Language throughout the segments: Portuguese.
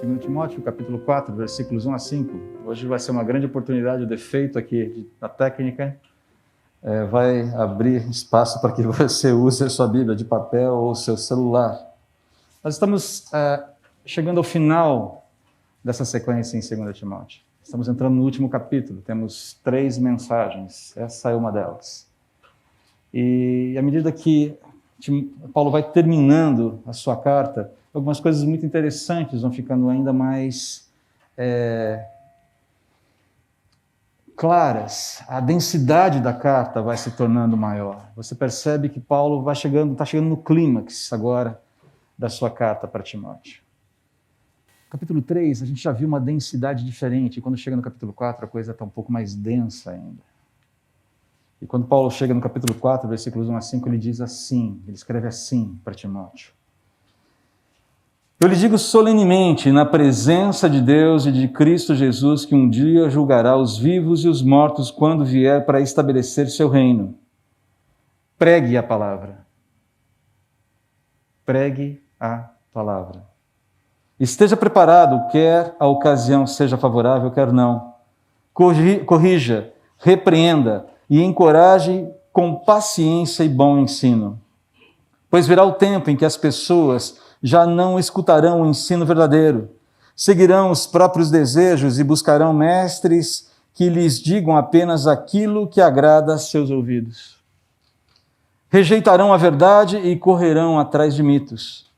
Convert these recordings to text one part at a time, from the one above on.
2 Timóteo, capítulo 4, versículos 1 a 5. Hoje vai ser uma grande oportunidade, o defeito aqui da técnica vai abrir espaço para que você use a sua Bíblia de papel ou o seu celular. Nós estamos chegando ao final dessa sequência em 2 Timóteo. Estamos entrando no último capítulo, temos 3 mensagens, essa é uma delas. E à medida que Paulo vai terminando a sua carta, algumas coisas muito interessantes vão ficando ainda mais claras. A densidade da carta vai se tornando maior. Você percebe que Paulo está chegando no clímax agora da sua carta para Timóteo. Capítulo 3, a gente já viu uma densidade diferente. Quando chega no capítulo 4, a coisa está um pouco mais densa ainda. E quando Paulo chega no capítulo 4, versículos 1 a 5, ele diz assim, ele escreve assim para Timóteo. Eu lhe digo solenemente, na presença de Deus e de Cristo Jesus, que um dia julgará os vivos e os mortos quando vier para estabelecer seu reino. Pregue a palavra. Pregue a palavra. Esteja preparado, quer a ocasião seja favorável, quer não. Corrija, repreenda e encoraje com paciência e bom ensino. Pois virá o tempo em que as pessoas já não escutarão o ensino verdadeiro, seguirão os próprios desejos e buscarão mestres que lhes digam apenas aquilo que agrada a seus ouvidos. Rejeitarão a verdade e correrão atrás de mitos.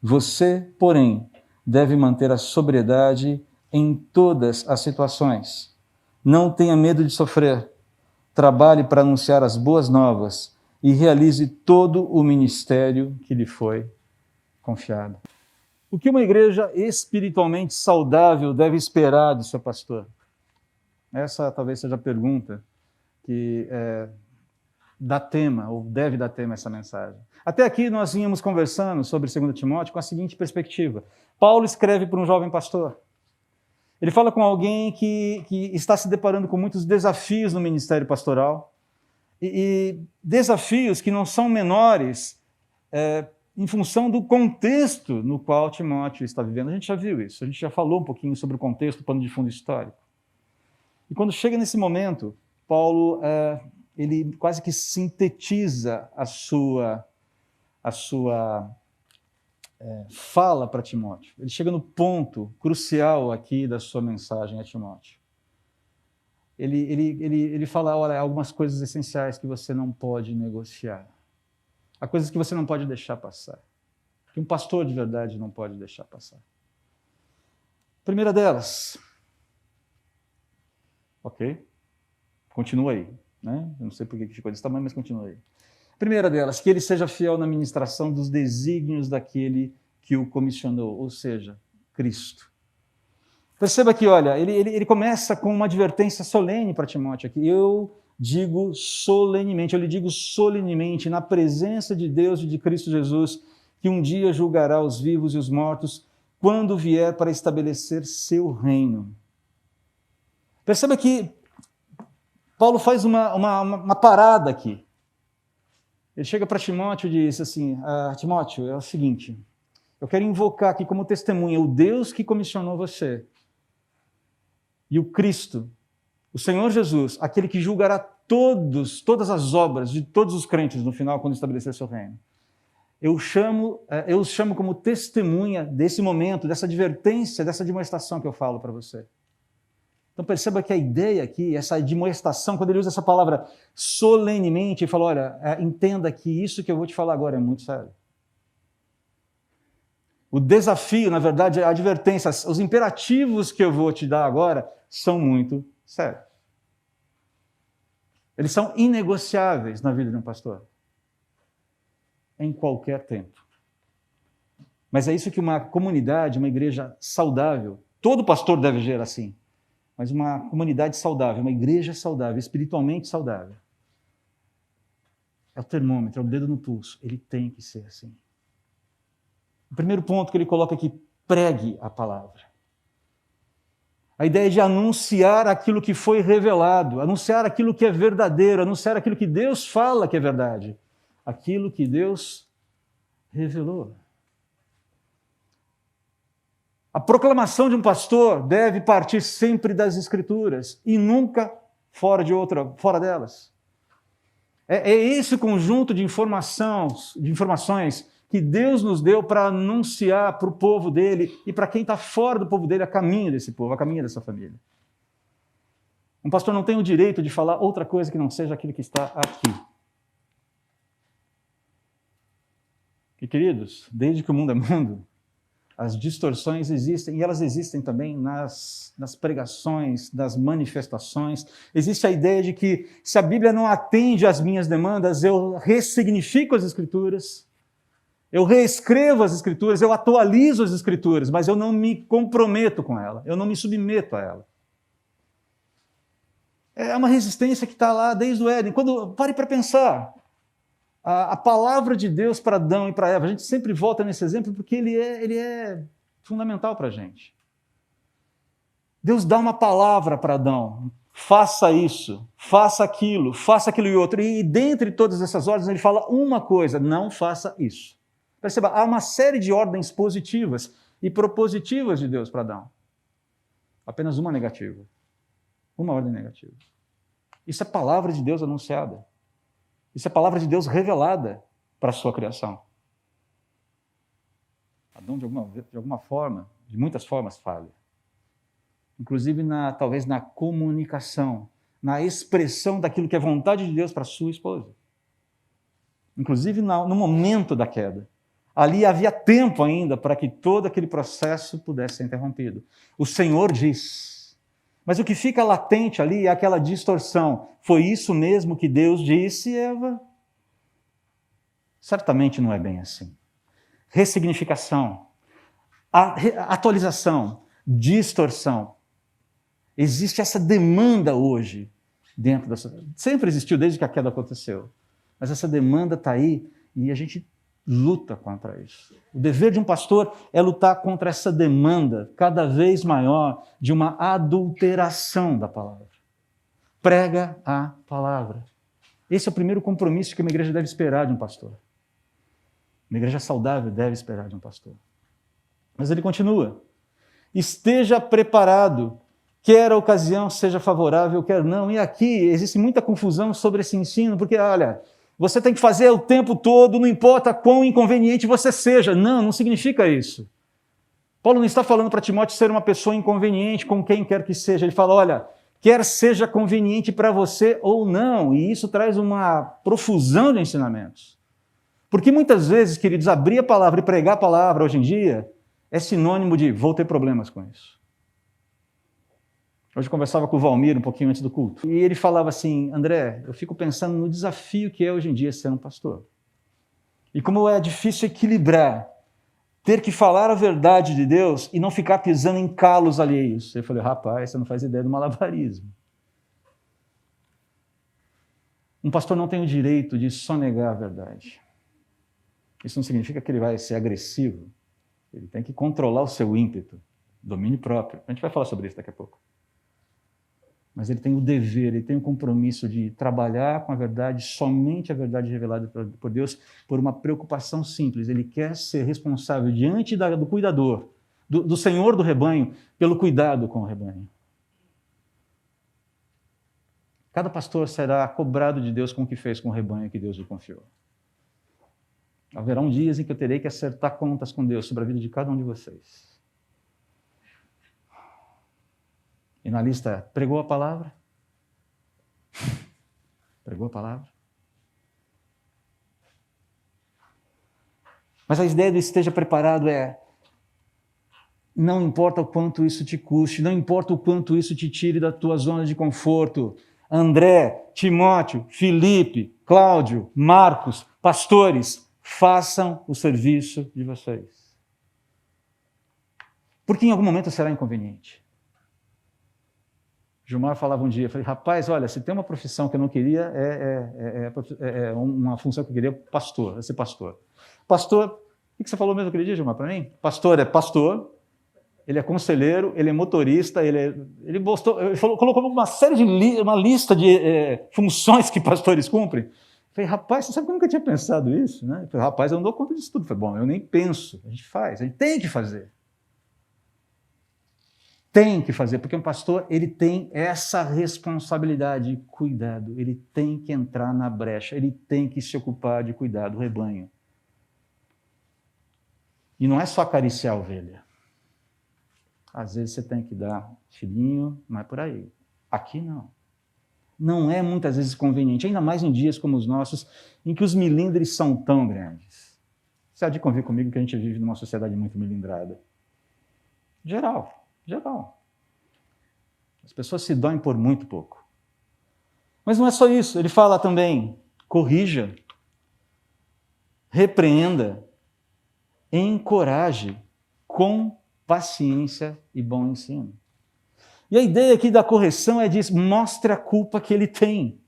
Você, porém, deve manter a sobriedade em todas as situações. Não tenha medo de sofrer. Trabalhe para anunciar as boas novas e realize todo o ministério que lhe foi confiado. O que uma igreja espiritualmente saudável deve esperar do seu pastor? Essa talvez seja a pergunta que dá tema, ou deve dar tema a essa mensagem. Até aqui nós vínhamos conversando sobre 2 Timóteo com a seguinte perspectiva. Paulo escreve para um jovem pastor. Ele fala com alguém que está se deparando com muitos desafios no ministério pastoral, e desafios que não são menores em função do contexto no qual Timóteo está vivendo. A gente já viu isso, a gente já falou um pouquinho sobre o contexto, o pano de fundo histórico. E quando chega nesse momento, Paulo ele quase que sintetiza a sua fala para Timóteo. Ele chega no ponto crucial aqui da sua mensagem a Timóteo. Ele fala, olha, há algumas coisas essenciais que você não pode negociar. Há coisas que você não pode deixar passar. Que um pastor de verdade não pode deixar passar. Primeira delas. Ok? Continua aí. Né? Eu não sei por que ficou desse tamanho, mas continua aí. Primeira delas, que ele seja fiel na ministração dos desígnios daquele que o comissionou, ou seja, Cristo. Perceba que, olha, ele começa com uma advertência solene para Timóteo aqui. Eu lhe digo solenemente, na presença de Deus e de Cristo Jesus, que um dia julgará os vivos e os mortos, quando vier para estabelecer seu reino. Perceba que Paulo faz uma parada aqui. Ele chega para Timóteo e diz assim, Timóteo, é o seguinte, eu quero invocar aqui como testemunha o Deus que comissionou você e o Cristo, o Senhor Jesus, aquele que julgará todas as obras de todos os crentes no final, quando estabelecer seu reino. Eu os chamo como testemunha desse momento, dessa advertência, dessa demonstração que eu falo para você. Então perceba que a ideia aqui, essa admoestação, quando ele usa essa palavra solenemente, ele fala, olha, entenda que isso que eu vou te falar agora é muito sério. O desafio, na verdade, a advertência, os imperativos que eu vou te dar agora são muito sérios. Eles são inegociáveis na vida de um pastor. Em qualquer tempo. Mas é isso que uma comunidade, uma igreja saudável, todo pastor deve agir assim. Mas uma comunidade saudável, uma igreja saudável, espiritualmente saudável. É o termômetro, é o dedo no pulso. Ele tem que ser assim. O primeiro ponto que ele coloca aqui, pregue a palavra. A ideia é de anunciar aquilo que foi revelado, anunciar aquilo que é verdadeiro, anunciar aquilo que Deus fala que é verdade. Aquilo que Deus revelou. A proclamação de um pastor deve partir sempre das Escrituras e nunca fora delas. É esse conjunto de informações que Deus nos deu para anunciar para o povo dele e para quem está fora do povo dele a caminho desse povo, a caminho dessa família. Um pastor não tem o direito de falar outra coisa que não seja aquilo que está aqui. E, queridos, desde que o mundo é mundo, as distorções existem, e elas existem também nas pregações, nas manifestações. Existe a ideia de que, se a Bíblia não atende às minhas demandas, eu ressignifico as Escrituras, eu reescrevo as Escrituras, eu atualizo as Escrituras, mas eu não me comprometo com ela, eu não me submeto a ela. É uma resistência que está lá desde o Éden. Pare para pensar. A palavra de Deus para Adão e para Eva, a gente sempre volta nesse exemplo porque ele é fundamental para a gente. Deus dá uma palavra para Adão, faça isso, faça aquilo e outro. E dentre todas essas ordens ele fala uma coisa, não faça isso. Perceba, há uma série de ordens positivas e propositivas de Deus para Adão. Apenas uma negativa. Uma ordem negativa. Isso é palavra de Deus anunciada. Isso é palavra de Deus revelada para a sua criação. Adão, de alguma forma, de muitas formas, falha. Inclusive, talvez na comunicação, na expressão daquilo que é vontade de Deus para a sua esposa. Inclusive no momento da queda. Ali havia tempo ainda para que todo aquele processo pudesse ser interrompido. O Senhor diz. Mas o que fica latente ali é aquela distorção. Foi isso mesmo que Deus disse, Eva? Certamente não é bem assim. Ressignificação, atualização, distorção. Existe essa demanda hoje dentro da sociedade. Sempre existiu desde que a queda aconteceu. Mas essa demanda está aí e a gente luta contra isso. O dever de um pastor é lutar contra essa demanda cada vez maior de uma adulteração da palavra. Prega a palavra. Esse é o primeiro compromisso que uma igreja deve esperar de um pastor. Uma igreja saudável deve esperar de um pastor. Mas ele continua. Esteja preparado, quer a ocasião seja favorável, quer não. E aqui existe muita confusão sobre esse ensino, porque, olha, você tem que fazer o tempo todo, não importa quão inconveniente você seja. Não significa isso. Paulo não está falando para Timóteo ser uma pessoa inconveniente com quem quer que seja. Ele fala, olha, quer seja conveniente para você ou não. E isso traz uma profusão de ensinamentos. Porque muitas vezes, queridos, abrir a palavra e pregar a palavra hoje em dia é sinônimo de vou ter problemas com isso. Hoje eu conversava com o Valmir um pouquinho antes do culto. E ele falava assim, André, eu fico pensando no desafio que é hoje em dia ser um pastor. E como é difícil equilibrar, ter que falar a verdade de Deus e não ficar pisando em calos alheios. Eu falei, rapaz, você não faz ideia do malabarismo. Um pastor não tem o direito de sonegar a verdade. Isso não significa que ele vai ser agressivo. Ele tem que controlar o seu ímpeto, domínio próprio. A gente vai falar sobre isso daqui a pouco. Mas ele tem o dever, ele tem o compromisso de trabalhar com a verdade, somente a verdade revelada por Deus, por uma preocupação simples. Ele quer ser responsável diante do cuidador, do Senhor do rebanho, pelo cuidado com o rebanho. Cada pastor será cobrado de Deus com o que fez com o rebanho que Deus lhe confiou. Haverão dias em que eu terei que acertar contas com Deus sobre a vida de cada um de vocês. E na lista, pregou a palavra? Pregou a palavra? Mas a ideia do esteja preparado é, não importa o quanto isso te custe, não importa o quanto isso te tire da tua zona de conforto. André, Timóteo, Filipe, Cláudio, Marcos, pastores, façam o serviço de vocês. Porque em algum momento será inconveniente. Gilmar falava um dia, eu falei, rapaz, olha, se tem uma profissão que eu não queria, é uma função que eu queria, pastor, é ser pastor. Pastor, o que você falou mesmo aquele dia, Gilmar, para mim? Pastor é pastor, ele é conselheiro, ele é motorista, ele colocou uma lista de funções que pastores cumprem. Eu falei, rapaz, você sabe que eu nunca tinha pensado isso, né? Eu falei, rapaz, eu não dou conta disso tudo. Eu falei, bom, eu nem penso, a gente faz, a gente tem que fazer. tem que fazer, porque um pastor, ele tem essa responsabilidade. Cuidado, ele tem que entrar na brecha, ele tem que se ocupar de cuidar do rebanho. E não é só acariciar a ovelha. Às vezes você tem que dar filhinho, não é por aí. Aqui não. Não é muitas vezes conveniente, ainda mais em dias como os nossos, em que os milindres são tão grandes. Você há de convir comigo que a gente vive numa sociedade muito milindrada. Geral. As pessoas se doem por muito pouco. Mas não é só isso, ele fala também, corrija, repreenda, encoraje com paciência e bom ensino. E a ideia aqui da correção é disso, mostre a culpa que ele tem.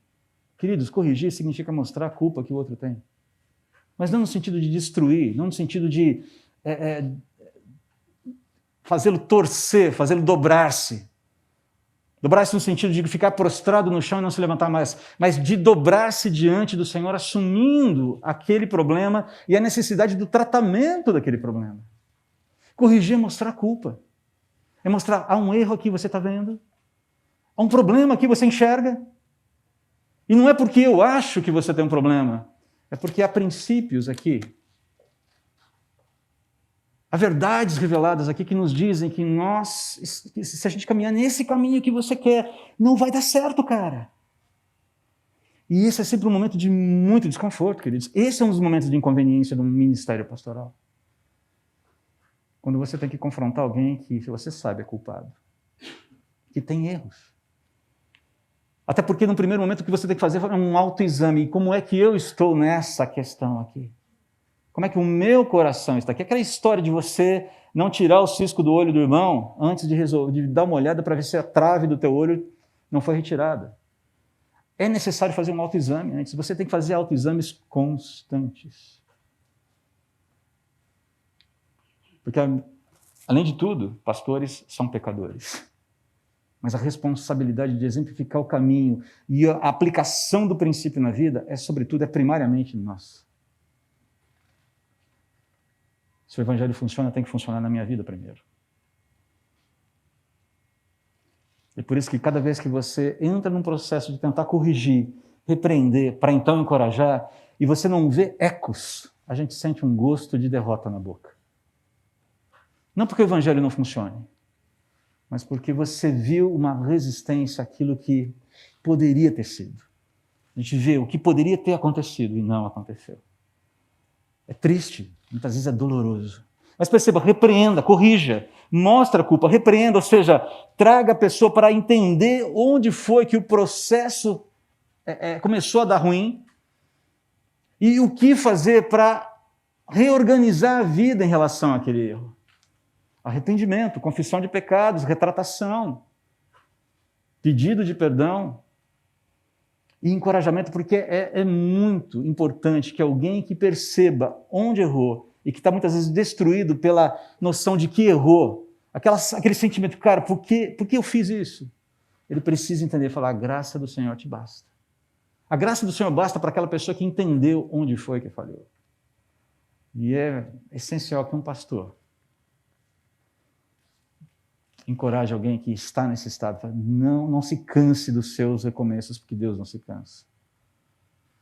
Queridos, corrigir significa mostrar a culpa que o outro tem. Mas não no sentido de destruir, não no sentido de fazê-lo torcer, fazê-lo dobrar-se. Dobrar-se no sentido de ficar prostrado no chão e não se levantar mais, mas de dobrar-se diante do Senhor, assumindo aquele problema e a necessidade do tratamento daquele problema. Corrigir é mostrar a culpa. É mostrar, há um erro aqui, você está vendo? Há um problema aqui, você enxerga? E não é porque eu acho que você tem um problema, é porque há princípios aqui. Há verdades reveladas aqui que nos dizem que se a gente caminhar nesse caminho que você quer, não vai dar certo, cara. E esse é sempre um momento de muito desconforto, queridos. Esse é um dos momentos de inconveniência do ministério pastoral. Quando você tem que confrontar alguém que você sabe é culpado, que tem erros. Até porque no primeiro momento o que você tem que fazer é um autoexame. E como é que eu estou nessa questão aqui? Como é que o meu coração está aqui? Aquela história de você não tirar o cisco do olho do irmão antes de dar uma olhada para ver se a trave do teu olho não foi retirada. É necessário fazer um autoexame antes. Você tem que fazer autoexames constantes. Porque, além de tudo, pastores são pecadores. Mas a responsabilidade de exemplificar o caminho e a aplicação do princípio na vida é primariamente nossa. Se o evangelho funciona, tem que funcionar na minha vida primeiro. E por isso que cada vez que você entra num processo de tentar corrigir, repreender, para então encorajar, e você não vê ecos, a gente sente um gosto de derrota na boca. Não porque o evangelho não funcione, mas porque você viu uma resistência àquilo que poderia ter sido. A gente vê o que poderia ter acontecido e não aconteceu. É triste, muitas vezes é doloroso. Mas perceba, repreenda, corrija, mostra a culpa, repreenda, ou seja, traga a pessoa para entender onde foi que o processo começou a dar ruim e o que fazer para reorganizar a vida em relação àquele erro. Arrependimento, confissão de pecados, retratação, pedido de perdão e encorajamento, porque é muito importante que alguém que perceba onde errou e que está muitas vezes destruído pela noção de que errou, aquele sentimento, cara, por que eu fiz isso? Ele precisa entender e falar, a graça do Senhor te basta. A graça do Senhor basta para aquela pessoa que entendeu onde foi que falhou. E é essencial que um pastor encoraje alguém que está nesse estado. Não se canse dos seus recomeços, porque Deus não se cansa.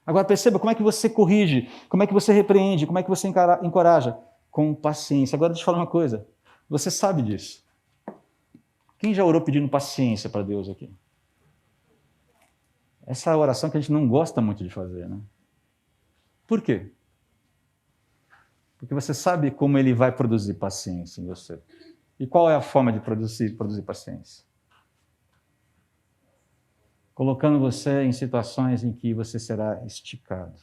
Agora perceba como é que você corrige, como é que você repreende, como é que você encoraja. Com paciência. Agora deixa eu falar uma coisa. Você sabe disso. Quem já orou pedindo paciência para Deus aqui? Essa é a oração que a gente não gosta muito de fazer, né? Por quê? Porque você sabe como ele vai produzir paciência em você. E qual é a forma de produzir paciência? Colocando você em situações em que você será esticado.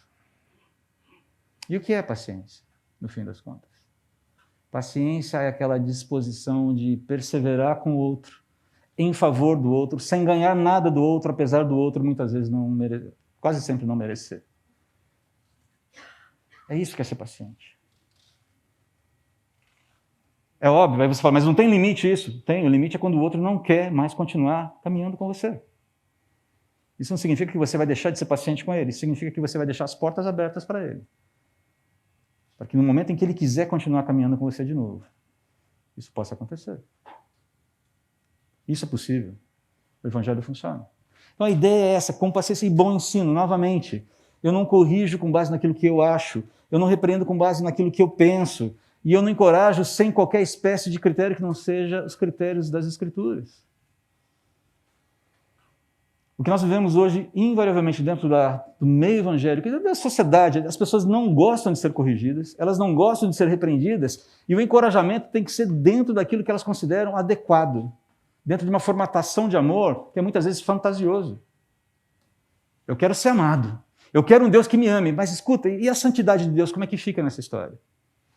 E o que é paciência, no fim das contas? Paciência é aquela disposição de perseverar com o outro, em favor do outro, sem ganhar nada do outro, apesar do outro muitas vezes quase sempre não merecer. É isso que é ser paciente. É óbvio, aí você fala, mas não tem limite isso? Tem, o limite é quando o outro não quer mais continuar caminhando com você. Isso não significa que você vai deixar de ser paciente com ele, isso significa que você vai deixar as portas abertas para ele. Para que no momento em que ele quiser continuar caminhando com você de novo, isso possa acontecer. Isso é possível. O evangelho funciona. Então a ideia é essa, com paciência e bom ensino, novamente. Eu não corrijo com base naquilo que eu acho, eu não repreendo com base naquilo que eu penso, e eu não encorajo sem qualquer espécie de critério que não seja os critérios das Escrituras. O que nós vivemos hoje, invariavelmente, dentro do meio evangélico e da sociedade, as pessoas não gostam de ser corrigidas, elas não gostam de ser repreendidas, e o encorajamento tem que ser dentro daquilo que elas consideram adequado, dentro de uma formatação de amor que é muitas vezes fantasioso. Eu quero ser amado, eu quero um Deus que me ame, mas escuta, e a santidade de Deus, como é que fica nessa história?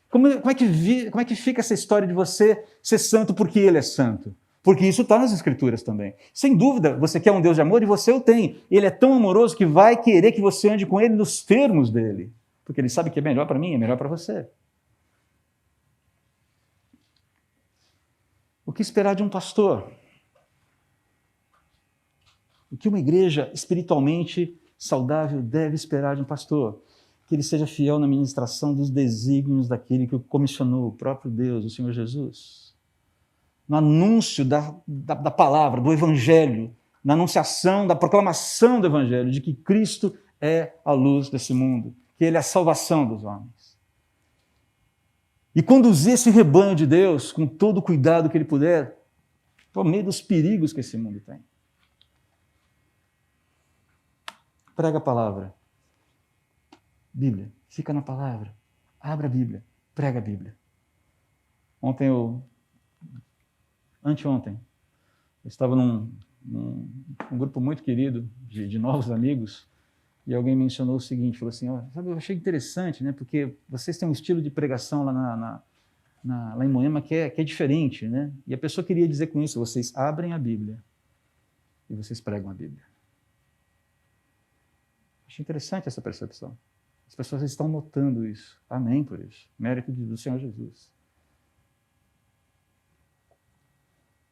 Como é que fica essa história de você ser santo porque Ele é santo? Porque isso está nas Escrituras também. Sem dúvida, você quer um Deus de amor e você o tem. Ele é tão amoroso que vai querer que você ande com Ele nos termos dele. Porque Ele sabe que é melhor para mim, é melhor para você. O que esperar de um pastor? O que uma igreja espiritualmente saudável deve esperar de um pastor? Que ele seja fiel na ministração dos desígnios daquele que o comissionou, o próprio Deus, o Senhor Jesus. No anúncio da palavra, do evangelho, na anunciação, da proclamação do evangelho, de que Cristo é a luz desse mundo, que Ele é a salvação dos homens. E conduzir esse rebanho de Deus com todo o cuidado que Ele puder, por meio dos perigos que esse mundo tem. Prega a palavra. Bíblia, fica na palavra. Abra a Bíblia, prega a Bíblia. Anteontem, eu estava num grupo muito querido de novos amigos e alguém mencionou o seguinte, falou assim, sabe, eu achei interessante, né, porque vocês têm um estilo de pregação lá, lá em Moema que é diferente, né? E a pessoa queria dizer com isso, vocês abrem a Bíblia e vocês pregam a Bíblia. Achei interessante essa percepção. As pessoas estão notando isso. Amém por isso. Mérito do Senhor Jesus.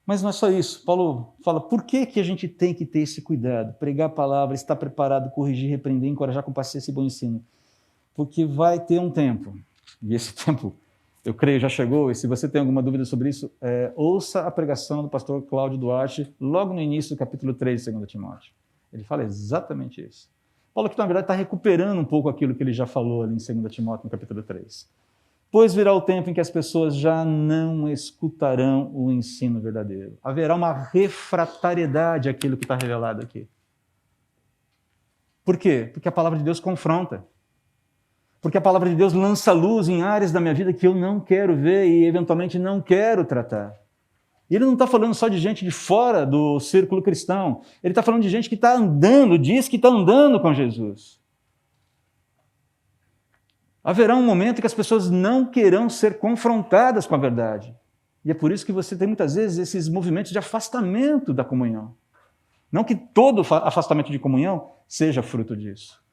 Mas não é só isso. Paulo fala, por que a gente tem que ter esse cuidado? Pregar a palavra, estar preparado, corrigir, repreender, encorajar com paciência e bom ensino. Porque vai ter um tempo, e esse tempo, eu creio, já chegou, e se você tem alguma dúvida sobre isso, ouça a pregação do pastor Cláudio Duarte, logo no início do capítulo 3 de 2 Timóteo. Ele fala exatamente isso. Paulo aqui, na verdade, está recuperando um pouco aquilo que ele já falou ali em 2 Timóteo, no capítulo 3. Pois virá o tempo em que as pessoas já não escutarão o ensino verdadeiro. Haverá uma refratariedade àquilo que está revelado aqui. Por quê? Porque a palavra de Deus confronta. Porque a palavra de Deus lança luz em áreas da minha vida que eu não quero ver e, eventualmente, não quero tratar. E ele não está falando só de gente de fora do círculo cristão. Ele está falando de gente que está andando, diz que está andando com Jesus. Haverá um momento em que as pessoas não querão ser confrontadas com a verdade. E é por isso que você tem muitas vezes esses movimentos de afastamento da comunhão. Não que todo afastamento de comunhão seja fruto disso.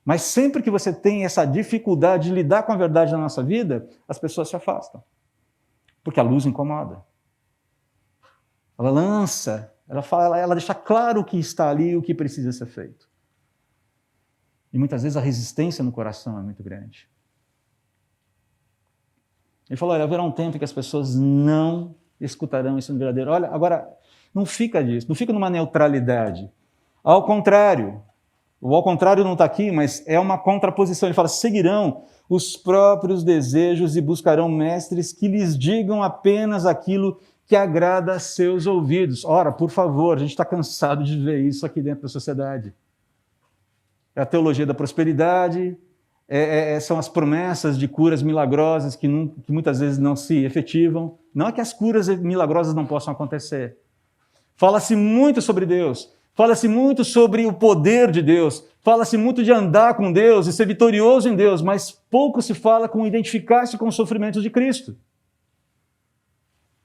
Mas sempre que você tem essa dificuldade de lidar com a verdade na nossa vida, as pessoas se afastam. Porque a luz incomoda. Ela lança, ela deixa claro o que está ali e o que precisa ser feito. E muitas vezes a resistência no coração é muito grande. Ele falou, olha, haverá um tempo em que as pessoas não escutarão isso no verdadeiro. Olha, agora, não fica disso, não fica numa neutralidade. Ao contrário, o ao contrário não está aqui, mas é uma contraposição. Ele fala, seguirão os próprios desejos e buscarão mestres que lhes digam apenas aquilo que agrada a seus ouvidos. Ora, por favor, a gente está cansado de ver isso aqui dentro da sociedade. É a teologia da prosperidade, são as promessas de curas milagrosas que muitas vezes não se efetivam. Não é que as curas milagrosas não possam acontecer. Fala-se muito sobre Deus, fala-se muito sobre o poder de Deus, fala-se muito de andar com Deus e ser vitorioso em Deus, mas pouco se fala com identificar-se com os sofrimentos de Cristo.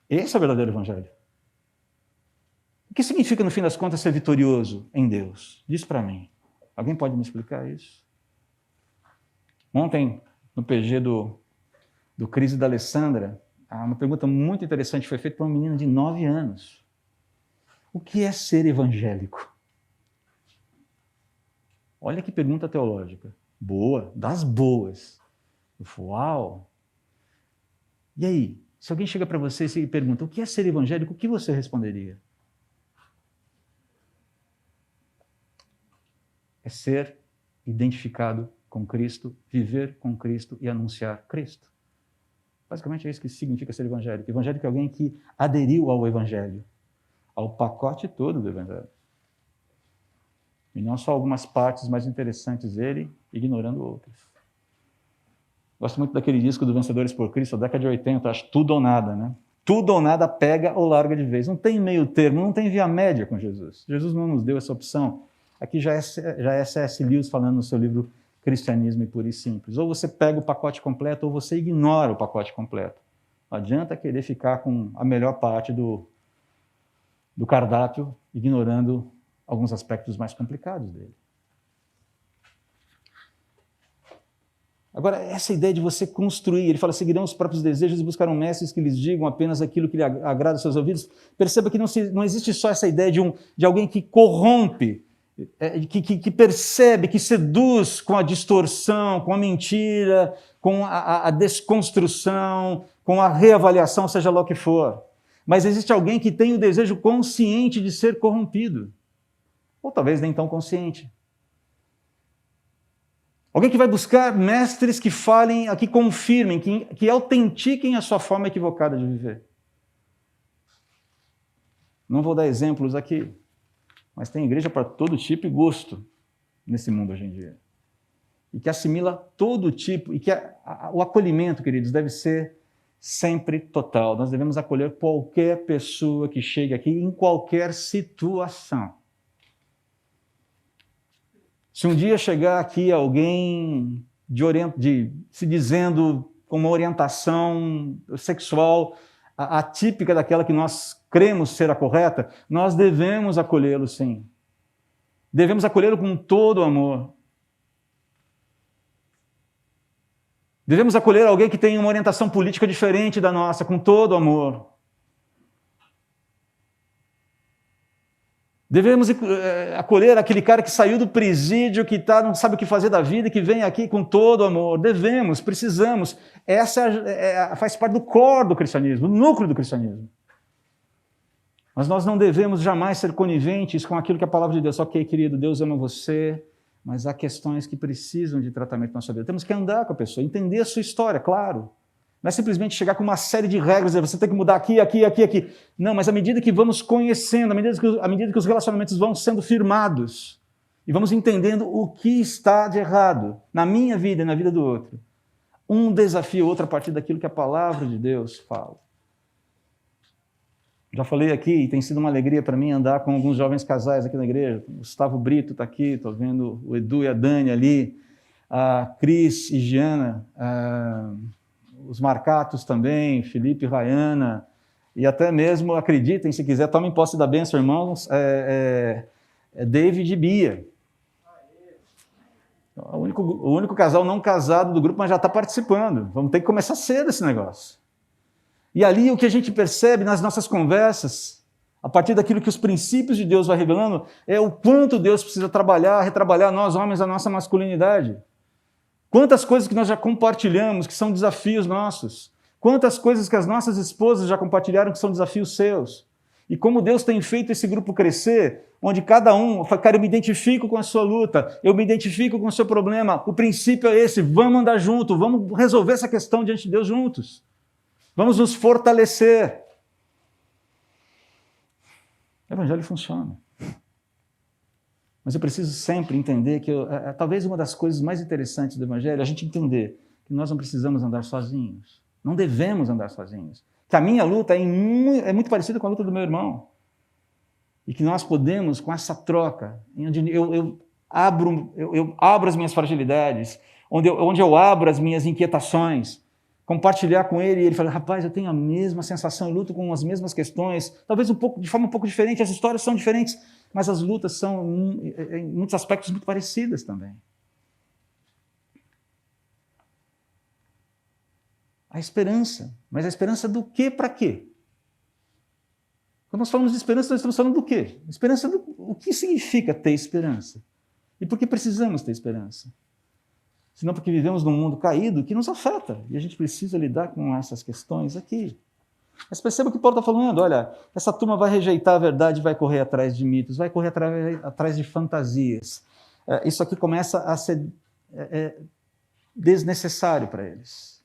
Esse é o verdadeiro evangelho. O que significa, no fim das contas, ser vitorioso em Deus? Diz para mim. Alguém pode me explicar isso? Ontem, no PG do Cris e da Alessandra, uma pergunta muito interessante foi feita por uma menina de 9 anos. O que é ser evangélico? Olha que pergunta teológica. Boa, das boas. Uau! E aí, se alguém chega para você e pergunta o que é ser evangélico, o que você responderia? é ser identificado com Cristo, viver com Cristo e anunciar Cristo. Basicamente é isso que significa ser evangélico. Evangélico é alguém que aderiu ao Evangelho, ao pacote todo do Evangelho. E não só algumas partes mais interessantes dele, ignorando outras. Gosto muito daquele disco do Vencedores por Cristo, da década de 80, acho tudo ou nada, né? Tudo ou nada pega ou larga de vez. Não tem meio termo, não tem via média com Jesus. Jesus não nos deu essa opção. Aqui já é C.S. Lewis falando no seu livro Cristianismo e Puro e Simples. Ou você pega o pacote completo ou você ignora o pacote completo. Não adianta querer ficar com a melhor parte do cardápio, ignorando alguns aspectos mais complicados dele. Agora, essa ideia de você construir, ele fala, seguirão os próprios desejos e buscarão mestres que lhes digam apenas aquilo que lhe agrada aos seus ouvidos. Perceba que não existe só essa ideia de alguém que corrompe, que percebe, que seduz com a distorção, com a mentira, com a desconstrução, com a reavaliação, seja lá o que for. Mas existe alguém que tem o desejo consciente de ser corrompido. Ou talvez nem tão consciente. Alguém que vai buscar mestres que falem, que confirmem, que autentiquem a sua forma equivocada de viver. Não vou dar exemplos aqui, mas tem igreja para todo tipo e gosto nesse mundo hoje em dia. E que assimila todo tipo, e que o acolhimento, queridos, deve ser sempre total. Nós devemos acolher qualquer pessoa que chegue aqui, em qualquer situação. Se um dia chegar aqui alguém se dizendo com uma orientação sexual atípica daquela que nós cremos ser a correta, nós devemos acolhê-lo, sim. Devemos acolhê-lo com todo amor. Devemos acolher alguém que tem uma orientação política diferente da nossa, com todo amor. Devemos acolher aquele cara que saiu do presídio, que não sabe o que fazer da vida, e que vem aqui com todo amor. Devemos, precisamos. Essa faz parte do core do cristianismo, do núcleo do cristianismo. Mas nós não devemos jamais ser coniventes com aquilo que a palavra de Deus. Ok, querido, Deus ama você, mas há questões que precisam de tratamento na sua vida. Temos que andar com a pessoa, entender a sua história, claro. Não é simplesmente chegar com uma série de regras, você tem que mudar aqui, aqui, aqui, aqui. Não, mas à medida que vamos conhecendo, à medida que os relacionamentos vão sendo firmados, e vamos entendendo o que está de errado na minha vida e na vida do outro, um desafia o outro a partir daquilo que a palavra de Deus fala. Já falei aqui, e tem sido uma alegria para mim andar com alguns jovens casais aqui na igreja. O Gustavo Brito está aqui, estou vendo o Edu e a Dani ali, a Cris e Giana, os Marcatos também, Felipe e Rayana, e até mesmo, acreditem, se quiser, tomem posse da bênção, irmãos, David e Bia. O único casal não casado do grupo, mas já está participando. Vamos ter que começar cedo esse negócio. E ali o que a gente percebe nas nossas conversas, a partir daquilo que os princípios de Deus vai revelando, é o quanto Deus precisa retrabalhar nós homens, a nossa masculinidade. Quantas coisas que nós já compartilhamos, que são desafios nossos. Quantas coisas que as nossas esposas já compartilharam, que são desafios seus. E como Deus tem feito esse grupo crescer, onde cada um, cara, eu me identifico com a sua luta, eu me identifico com o seu problema. O princípio é esse, vamos andar junto, vamos resolver essa questão diante de Deus juntos. Vamos nos fortalecer. O evangelho funciona. Mas eu preciso sempre entender que, talvez uma das coisas mais interessantes do evangelho é a gente entender que nós não precisamos andar sozinhos. Não devemos andar sozinhos. Que a minha luta é muito parecida com a luta do meu irmão. E que nós podemos, com essa troca, onde eu abro as minhas fragilidades, onde eu abro as minhas inquietações, compartilhar com ele, e ele fala, rapaz, eu tenho a mesma sensação, eu luto com as mesmas questões, talvez de forma um pouco diferente, as histórias são diferentes, mas as lutas são, em muitos aspectos, muito parecidas também. A esperança. Mas a esperança do quê para quê? Quando nós falamos de esperança, nós estamos falando do quê? Esperança o que significa ter esperança? E por que precisamos ter esperança? Senão porque vivemos num mundo caído que nos afeta. E a gente precisa lidar com essas questões aqui. Mas perceba o que Paulo está falando. Olha, essa turma vai rejeitar a verdade, vai correr atrás de mitos, vai correr atrás de fantasias, isso aqui começa a ser desnecessário para eles.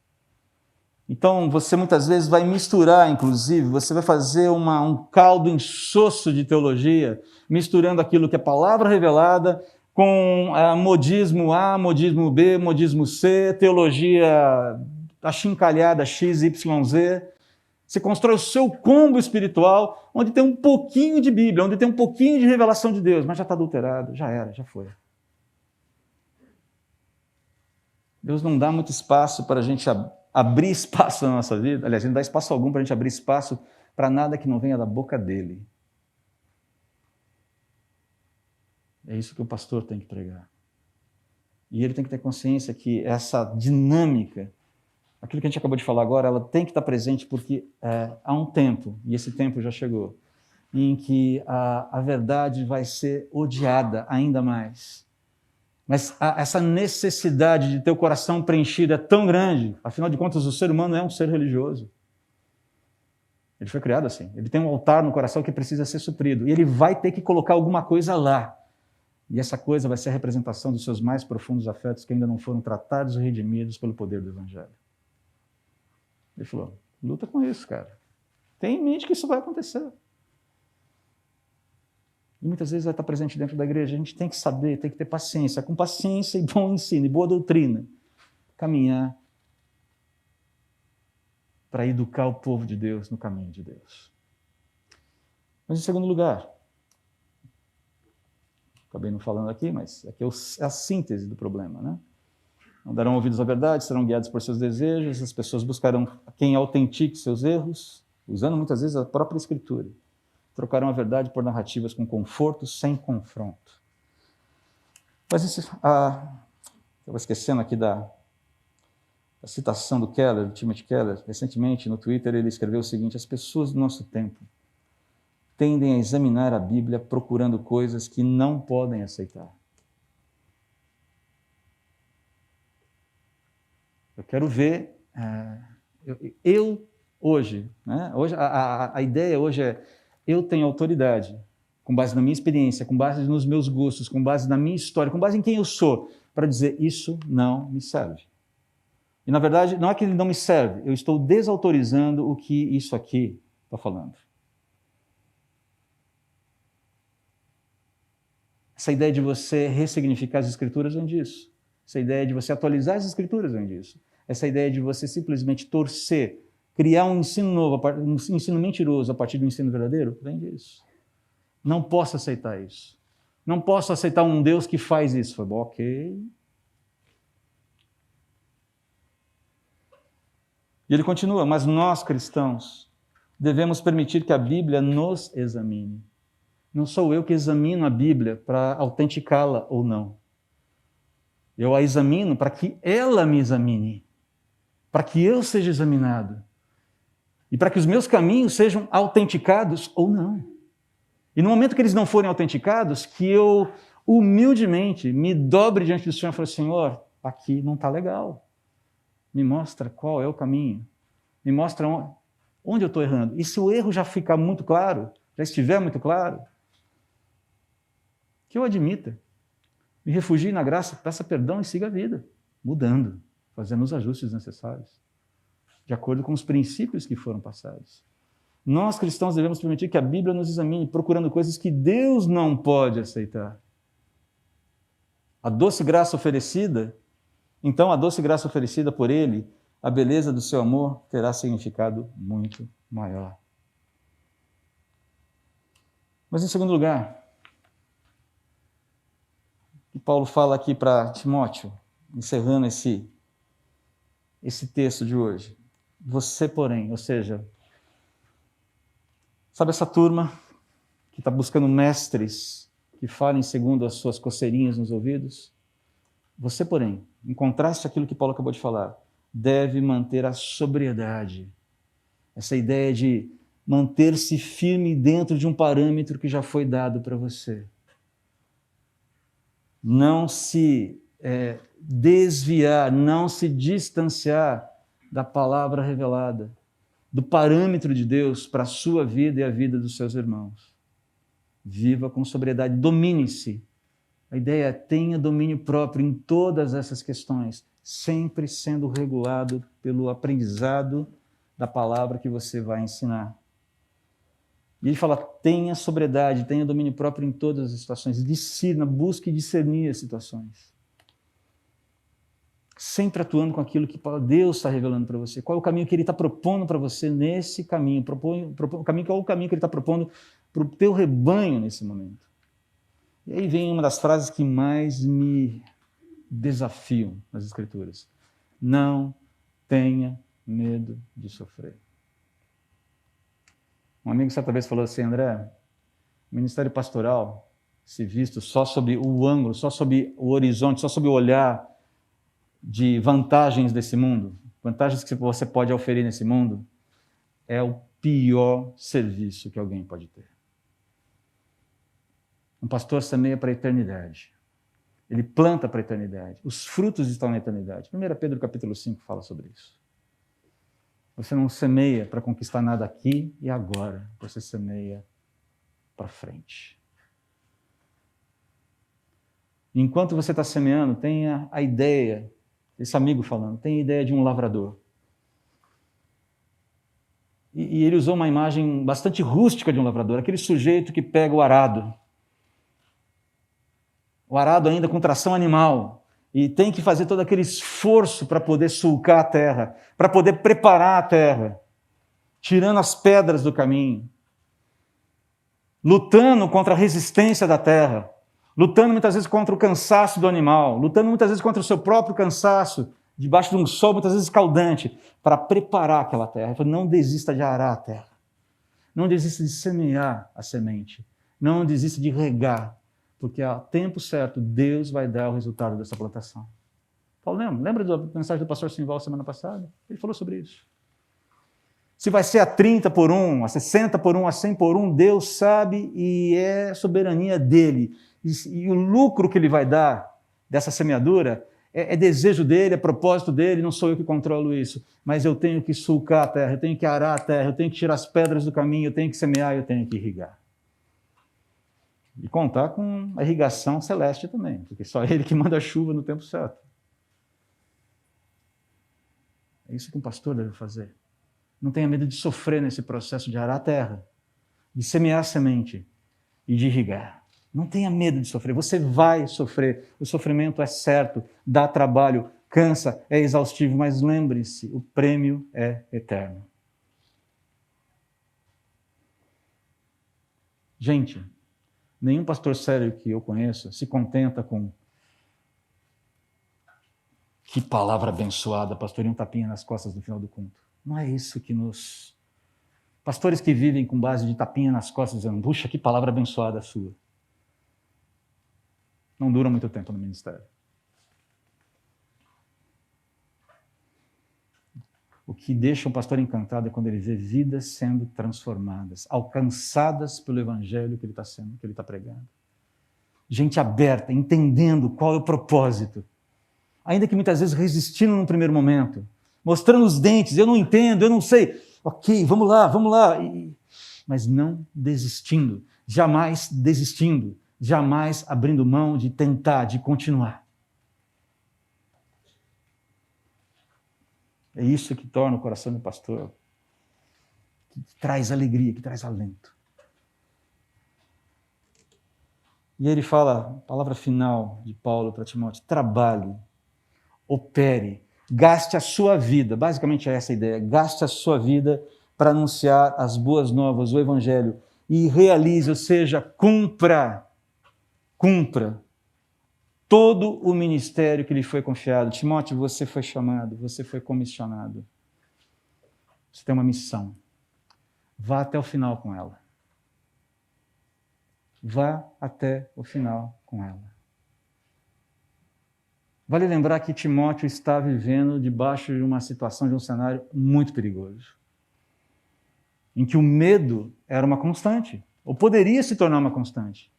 Então, você muitas vezes vai misturar, inclusive, você vai fazer um caldo insosso de teologia, misturando aquilo que é palavra revelada com modismo A, modismo B, modismo C, teologia achincalhada X, Y, Z. Você constrói o seu combo espiritual, onde tem um pouquinho de Bíblia, onde tem um pouquinho de revelação de Deus, mas já está adulterado, já era, já foi. Deus não dá muito espaço para a gente abrir espaço na nossa vida. Aliás, ele não dá espaço algum para a gente abrir espaço para nada que não venha da boca dele. É isso que o pastor tem que pregar. E ele tem que ter consciência que essa dinâmica, aquilo que a gente acabou de falar agora, ela tem que estar presente porque há um tempo, e esse tempo já chegou, em que a verdade vai ser odiada ainda mais. Mas essa necessidade de ter o coração preenchido é tão grande, afinal de contas, o ser humano é um ser religioso. Ele foi criado assim. Ele tem um altar no coração que precisa ser suprido. E ele vai ter que colocar alguma coisa lá. E essa coisa vai ser a representação dos seus mais profundos afetos que ainda não foram tratados e redimidos pelo poder do Evangelho. Ele falou, luta com isso, cara. Tenha em mente que isso vai acontecer. E muitas vezes vai estar presente dentro da igreja. A gente tem que saber, tem que ter paciência. Com paciência e bom ensino e boa doutrina, caminhar para educar o povo de Deus no caminho de Deus. Mas em segundo lugar, acabei não falando aqui, mas aqui é a síntese do problema, né? Não darão ouvidos à verdade, serão guiados por seus desejos, as pessoas buscarão quem autentique seus erros, usando muitas vezes a própria Escritura. Trocarão a verdade por narrativas com conforto, sem confronto. Mas estava esquecendo aqui da citação do Keller, do Timothy Keller. Recentemente, no Twitter, ele escreveu o seguinte: as pessoas do nosso tempo tendem a examinar a Bíblia procurando coisas que não podem aceitar. Eu quero ver, hoje, né? Hoje a ideia hoje é, eu tenho autoridade, com base na minha experiência, com base nos meus gostos, com base na minha história, com base em quem eu sou, para dizer, isso não me serve. E, na verdade, não é que ele não me serve, eu estou desautorizando o que isso aqui está falando. Essa ideia de você ressignificar as Escrituras vem disso. Essa ideia de você atualizar as Escrituras vem disso. Essa ideia de você simplesmente torcer, criar um ensino novo, um ensino mentiroso a partir do ensino verdadeiro, vem disso. Não posso aceitar isso. Não posso aceitar um Deus que faz isso. Foi bom, ok. E ele continua, mas nós, cristãos, devemos permitir que a Bíblia nos examine. Não sou eu que examino a Bíblia para autenticá-la ou não. Eu a examino para que ela me examine, para que eu seja examinado e para que os meus caminhos sejam autenticados ou não. E no momento que eles não forem autenticados, que eu humildemente me dobre diante do Senhor e fale, Senhor, aqui não está legal. Me mostra qual é o caminho. Me mostra onde eu estou errando. E se o erro já ficar muito claro, já estiver muito claro, que eu admita, me refugie na graça, peça perdão e siga a vida, mudando, fazendo os ajustes necessários, de acordo com os princípios que foram passados. Nós, cristãos, devemos permitir que a Bíblia nos examine, procurando coisas que Deus não pode aceitar. A doce graça oferecida, então a doce graça oferecida por Ele, a beleza do seu amor terá significado muito maior. Mas em segundo lugar, que Paulo fala aqui para Timóteo, encerrando esse texto de hoje. Você, porém, ou seja, sabe essa turma que está buscando mestres que falem segundo as suas coceirinhas nos ouvidos? Você, porém, em contraste àquilo que Paulo acabou de falar, deve manter a sobriedade. Essa ideia de manter-se firme dentro de um parâmetro que já foi dado para você. Não se desviar, não se distanciar da palavra revelada, do parâmetro de Deus para a sua vida e a vida dos seus irmãos. Viva com sobriedade, domine-se A ideia é tenha domínio próprio em todas essas questões, sempre sendo regulado pelo aprendizado da palavra que você vai ensinar. E ele fala, tenha sobriedade, tenha domínio próprio em todas as situações, discirna, busque discernir as situações. Sempre atuando com aquilo que Deus está revelando para você. Qual é o caminho que Ele está propondo para você nesse caminho? Qual é o caminho que Ele está propondo para o teu rebanho nesse momento? E aí vem uma das frases que mais me desafiam nas Escrituras. Não tenha medo de sofrer. Um amigo certa vez falou assim, André, o ministério pastoral, se visto só sob o ângulo, só sob o horizonte, só sob o olhar de vantagens desse mundo, vantagens que você pode oferir nesse mundo, é o pior serviço que alguém pode ter. Um pastor semeia para a eternidade. Ele planta para a eternidade. Os frutos estão na eternidade. 1 Pedro capítulo 5 fala sobre isso. Você não semeia para conquistar nada aqui e agora. Você semeia para frente. Enquanto você está semeando, tenha a ideia, esse amigo falando, tenha a ideia de um lavrador. E ele usou uma imagem bastante rústica de um lavrador, aquele sujeito que pega o arado ainda com tração animal, e tem que fazer todo aquele esforço para poder sulcar a terra, para poder preparar a terra, tirando as pedras do caminho, lutando contra a resistência da terra, lutando muitas vezes contra o cansaço do animal, lutando muitas vezes contra o seu próprio cansaço, debaixo de um sol muitas vezes escaldante, para preparar aquela terra. Ele falou, não desista de arar a terra, não desista de semear a semente, não desista de regar, porque a tempo certo Deus vai dar o resultado dessa plantação. Paulo, lembra da mensagem do pastor Simval semana passada? Ele falou sobre isso. Se vai ser a 30 por 1, a 60 por 1, a 100 por 1, Deus sabe e é soberania dele. E o lucro que ele vai dar dessa semeadura é desejo dele, é propósito dele, não sou eu que controlo isso. Mas eu tenho que sulcar a terra, eu tenho que arar a terra, eu tenho que tirar as pedras do caminho, eu tenho que semear, eu tenho que irrigar. E contar com a irrigação celeste também, porque só ele que manda a chuva no tempo certo. É isso que um pastor deve fazer. Não tenha medo de sofrer nesse processo de arar a terra, de semear a semente e de irrigar. Não tenha medo de sofrer, você vai sofrer. O sofrimento é certo, dá trabalho, cansa, é exaustivo, mas lembre-se, o prêmio é eterno. Gente, nenhum pastor sério que eu conheço se contenta com que palavra abençoada, pastorinho um tapinha nas costas no final do culto. Não é isso que nos... Pastores que vivem com base de tapinha nas costas, dizendo, puxa, que palavra abençoada a sua. Não dura muito tempo no ministério. O que deixa um pastor encantado é quando ele vê vidas sendo transformadas, alcançadas pelo evangelho que ele está pregando. Gente aberta, entendendo qual é o propósito. Ainda que muitas vezes resistindo num primeiro momento, mostrando os dentes, eu não entendo, eu não sei. Ok, vamos lá. Mas não desistindo, jamais desistindo, jamais abrindo mão de tentar, de continuar. É isso que torna o coração do pastor, que traz alegria, que traz alento. E ele fala, a palavra final de Paulo para Timóteo, trabalhe, opere, gaste a sua vida, basicamente é essa a ideia, gaste a sua vida para anunciar as boas novas, o evangelho, e realize, ou seja, cumpra todo o ministério que lhe foi confiado. Timóteo, você foi chamado, você foi comissionado. Você tem uma missão. Vá até o final com ela. Vá até o final com ela. Vale lembrar que Timóteo está vivendo debaixo de uma situação, de um cenário muito perigoso, em que o medo era uma constante, ou poderia se tornar uma constante,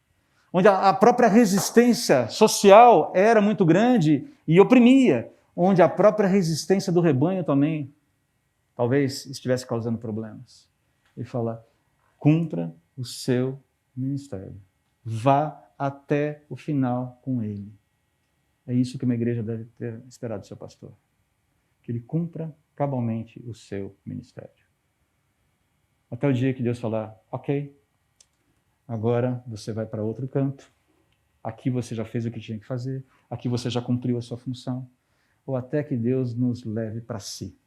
onde a própria resistência social era muito grande e oprimia, onde a própria resistência do rebanho também talvez estivesse causando problemas. Ele fala, cumpra o seu ministério. Vá até o final com ele. É isso que uma igreja deve ter esperado do seu pastor. Que ele cumpra cabalmente o seu ministério. Até o dia que Deus falar, ok, agora você vai para outro canto, aqui você já fez o que tinha que fazer, aqui você já cumpriu a sua função, ou até que Deus nos leve para si.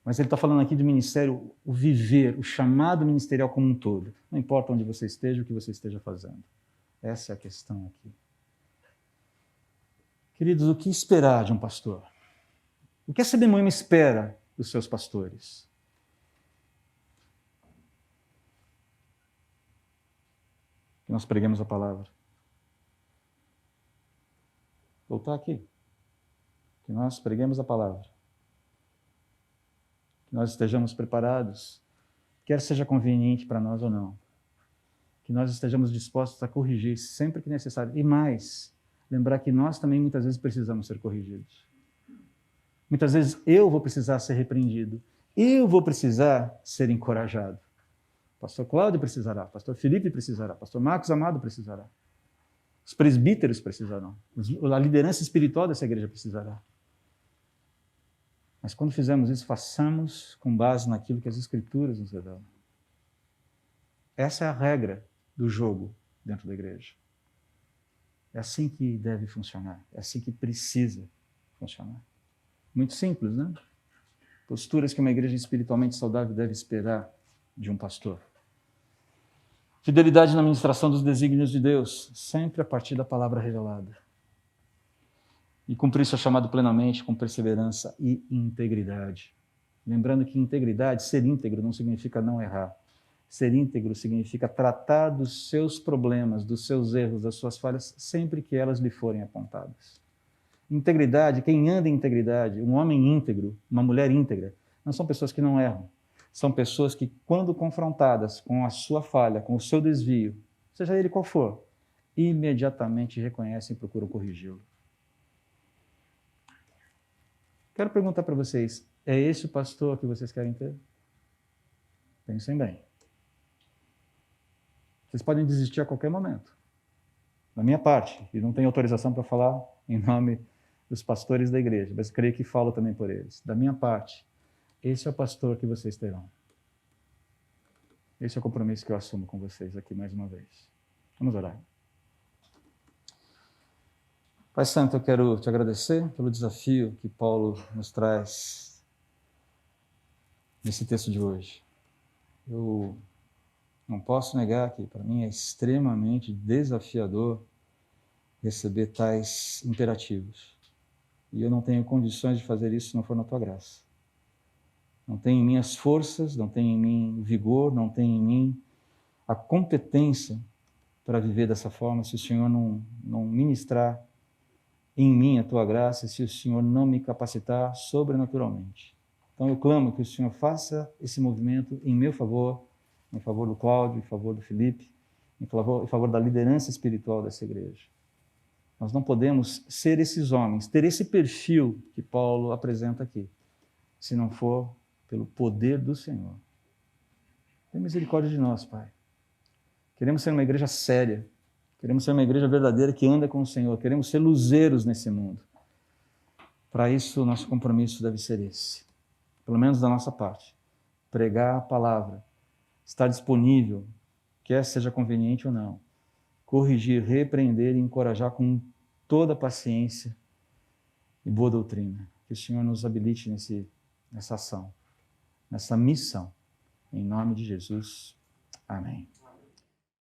Mas ele está falando aqui do ministério, o viver, o chamado ministerial como um todo. Não importa onde você esteja, o que você esteja fazendo. Essa é a questão aqui. Queridos, o que esperar de um pastor? O que essa Moema espera dos seus pastores? Que nós preguemos a palavra. Voltar aqui. Que nós preguemos a palavra. Que nós estejamos preparados, quer seja conveniente para nós ou não. Que nós estejamos dispostos a corrigir sempre que necessário. E mais, lembrar que nós também muitas vezes precisamos ser corrigidos. Muitas vezes eu vou precisar ser repreendido. Eu vou precisar ser encorajado. Pastor Cláudio precisará, pastor Felipe precisará, pastor Marcos Amado precisará. Os presbíteros precisarão. A liderança espiritual dessa igreja precisará. Mas quando fizermos isso, façamos com base naquilo que as Escrituras nos revelam. Essa é a regra do jogo dentro da igreja. É assim que deve funcionar. É assim que precisa funcionar. Muito simples, né? Posturas que uma igreja espiritualmente saudável deve esperar de um pastor. Fidelidade na administração dos desígnios de Deus, sempre a partir da palavra revelada. E cumprir seu chamado plenamente, com perseverança e integridade. Lembrando que integridade, ser íntegro, não significa não errar. Ser íntegro significa tratar dos seus problemas, dos seus erros, das suas falhas, sempre que elas lhe forem apontadas. Integridade, quem anda em integridade, um homem íntegro, uma mulher íntegra, não são pessoas que não erram. São pessoas que, quando confrontadas com a sua falha, com o seu desvio, seja ele qual for, imediatamente reconhecem e procuram corrigi-lo. Quero perguntar para vocês, é esse o pastor que vocês querem ter? Pensem bem. Vocês podem desistir a qualquer momento. Da minha parte, e não tenho autorização para falar em nome dos pastores da igreja, mas creio que falo também por eles. Da minha parte, esse é o pastor que vocês terão. Esse é o compromisso que eu assumo com vocês aqui mais uma vez. Vamos orar. Pai Santo, eu quero te agradecer pelo desafio que Paulo nos traz nesse texto de hoje. Eu não posso negar que para mim é extremamente desafiador receber tais imperativos. E eu não tenho condições de fazer isso se não for na tua graça. Não tem em mim as forças, não tem em mim o vigor, não tem em mim a competência para viver dessa forma se o Senhor não ministrar em mim a tua graça, se o Senhor não me capacitar sobrenaturalmente. Então eu clamo que o Senhor faça esse movimento em meu favor, em favor do Cláudio, em favor do Felipe, em favor da liderança espiritual dessa igreja. Nós não podemos ser esses homens, ter esse perfil que Paulo apresenta aqui, se não for pelo poder do Senhor. Tenha misericórdia de nós, Pai. Queremos ser uma igreja séria, queremos ser uma igreja verdadeira que anda com o Senhor, queremos ser luzeiros nesse mundo. Para isso, o nosso compromisso deve ser esse, pelo menos da nossa parte. Pregar a palavra, estar disponível, quer seja conveniente ou não, corrigir, repreender e encorajar com toda a paciência e boa doutrina. Que o Senhor nos habilite nessa ação, nessa missão. Em nome de Jesus. Amém.